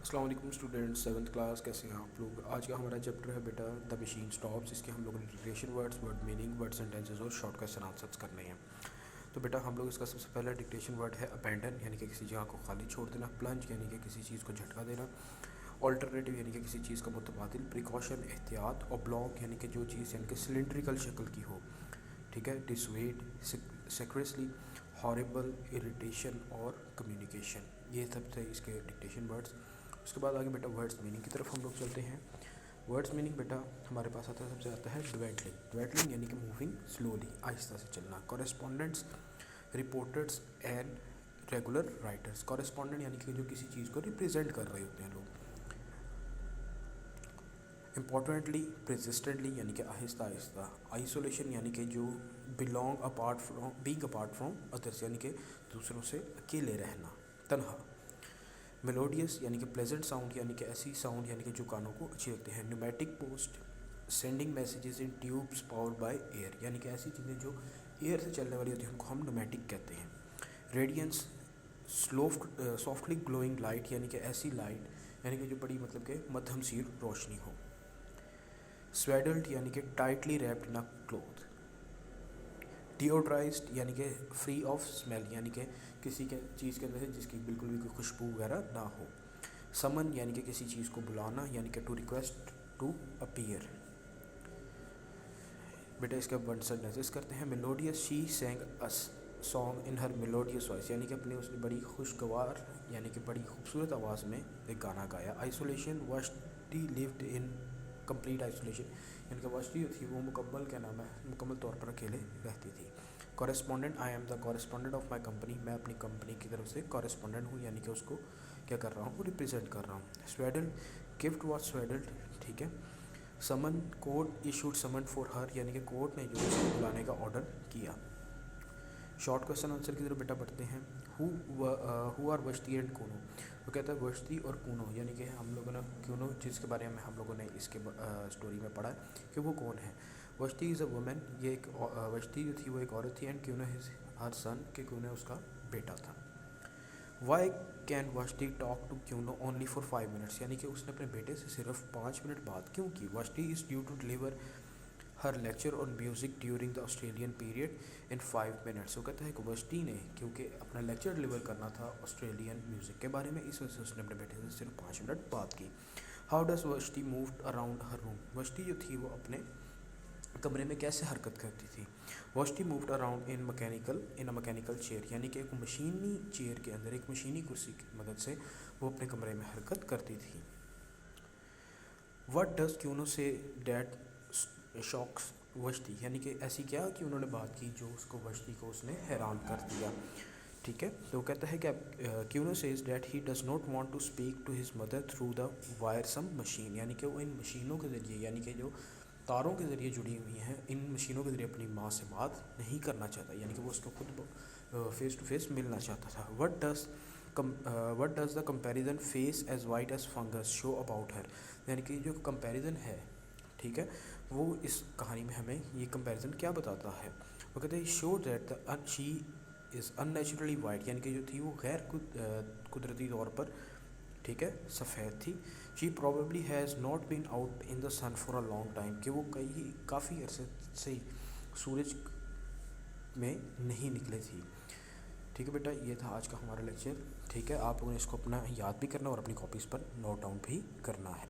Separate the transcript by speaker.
Speaker 1: अस्सलाम वालेकुम students, seventh class. कैसे हैं आप लोग। आज का हमारा चैप्टर है बेटा द मशीन स्टॉप्स। इसके हम लोगों ने dictation words, word meaning, word sentences और शॉर्ट क्वेश्चन आंसर्स करने हैं। तो बेटा हम लोग इसका सबसे पहला डिक्टेशन वर्ड है अबैंडन, यानी कि किसी जगह को खाली छोड़ देना। प्लंज यानी कि किसी चीज़ को झटका देना। ऑल्टरनेटिव यानी कि किसी चीज़ का मुतबादिल। प्रिकॉशन एहतियात। ऑब्लॉन्ग यानी कि जो चीज़ यानी कि सिलेंड्रिकल शक्ल की हो, ठीक है। डिसवेड, सेक्रेसली, हॉरिबल, इरिटेशन और कम्युनिकेशन। ये सब थे इसके डिक्टेशन वर्ड्स। उसके बाद आगे बेटा वर्ड्स मीनिंग की तरफ हम लोग चलते हैं। वर्ड्स मीनिंग बेटा हमारे पास आता है, सबसे आता है ड्वेटलिंग। ड्वेटलिंग यानी कि मूविंग स्लोली, आहिस्ता से चलना। Correspondents, reporters and regular writers. Correspondent यानी कि जो किसी चीज़ को रिप्रेजेंट कर रहे होते हैं लोग। इम्पॉर्टेंटली, परसिस्टेंटली यानी कि आहिस्ता आहिस्ता। आइसोलेशन यानी कि जो belong apart from, being apart from others यानी कि दूसरों से अकेले रहना, तन्हा। मेलोडियस यानी कि प्लेजेंट साउंड, यानी कि ऐसी साउंड यानी कि जो कानों को अच्छी लगती है। Pneumatic post, sending messages in tubes powered by air, यानी कि ऐसी चीज़ें जो एयर से चलने वाली होती हैं उनको हम न्यूमेटिक कहते हैं। रेडियंस, सॉफ्टली ग्लोइंग लाइट, यानी कि ऐसी लाइट यानी कि जो बड़ी मतलब कि मध्यम सी रोशनी हो। स्वेडल्ड यानी कि tightly wrapped in a cloth. Deodorized यानी कि फ्री ऑफ स्मेल, यानी कि किसी के चीज़ के अंदर से जिसकी बिल्कुल भी कोई खुशबू वगैरह ना हो। समन यानी कि किसी चीज़ को बुलाना, यानी कि टू रिक्वेस्ट टू अपीयर। बेटा इसके वन सेंटेंसेस करते हैं। Melodious, she sang us song in her melodious voice, यानी कि अपने उसने बड़ी खुशगवार यानी कि बड़ी खूबसूरत आवाज़ में एक गाना गाया। Isolation, Vashti lived in complete isolation, यानी कि वश्ती जो थी वो मुकम्मल क्या नाम है, मुकम्मल तौर पर अकेले रहती थी। Correspondent, I am the correspondent of my company, मैं अपनी कंपनी की तरफ से कॉरेस्पॉन्डेंट हूँ, यानी कि उसको क्या कर रहा हूँ, रिप्रेजेंट कर रहा हूँ। स्वेडल, गिफ्ट वॉज स्वेडल्ड, ठीक है। Summon, court issued summon for her, यानी कि कोर्ट ने जो उसको बुलाने का ऑर्डर किया। शॉर्ट क्वेश्चन आंसर की तरफ बेटा बढ़ते हैं। हु आर वश्ती एंड कूनो, वो कहता है वश्ती और कूनो, यानी कि हम लोगों ने कूनो जिसके बारे में हम लोगों ने इसके स्टोरी में पढ़ा है कि वो कौन है। वश्ती इज़ अ वुमेन, ये एक वश्ती जो थी वो एक औरत थी। And Kuno is her son, कि कूनो उसका बेटा था। Why can Vashti talk to Kuno only for 5 minutes, यानी कि उसने अपने बेटे से सिर्फ 5 मिनट बात क्यों की। Vashti is due to deliver her lecture on music during the Australian period in 5 minutes. वो कहता है कि वश्ती ने क्योंकि अपना लेक्चर डिलीवर करना था ऑस्ट्रेलियन म्यूज़िक के बारे में, इस वजह से उसने अपने बेटे से सिर्फ 5 मिनट बात की। How does Vashti move around her room, Vashti जो थी वो अपने कमरे में कैसे हरकत करती थी। Vashti moved around in a mechanical chair, यानी कि एक मशीनी चेयर के अंदर, एक मशीनी कुर्सी की मदद से वो अपने कमरे में हरकत करती थी। What does Kuno say that shocks Vashti, यानी कि ऐसी क्या कि उन्होंने बात की जो उसको वश्ती को उसने हैरान कर दिया, ठीक है। तो वो कहता है कि Kuno says that he does not want to speak to his mother through the wearisome machine, यानी कि वो इन मशीनों के ज़रिए, यानी कि जो तारों के ज़रिए जुड़ी हुई हैं, इन मशीनों के ज़रिए अपनी माँ से बात नहीं करना चाहता, यानी कि वो उसको खुद फेस टू फेस मिलना चाहता था। What does the comparison face as white as fungus show about her, यानी कि जो कंपेरिजन है, ठीक है, वो इस कहानी में हमें ये कंपेरिजन क्या बताता है। वो कहते हैं show that the she is unnaturally white, यानी कि जो थी वो गैर कुदरती तौर पर, ठीक है, सफ़ेद थी। She probably has not been out in the sun for a long time, कि वो काफ़ी अरसे से सूरज में नहीं निकले थी, ठीक है बेटा। ये था आज का हमारा लेक्चर, ठीक है। आप लोगों ने इसको अपना याद भी करना और अपनी कॉपीज़ पर नोट डाउन भी करना है।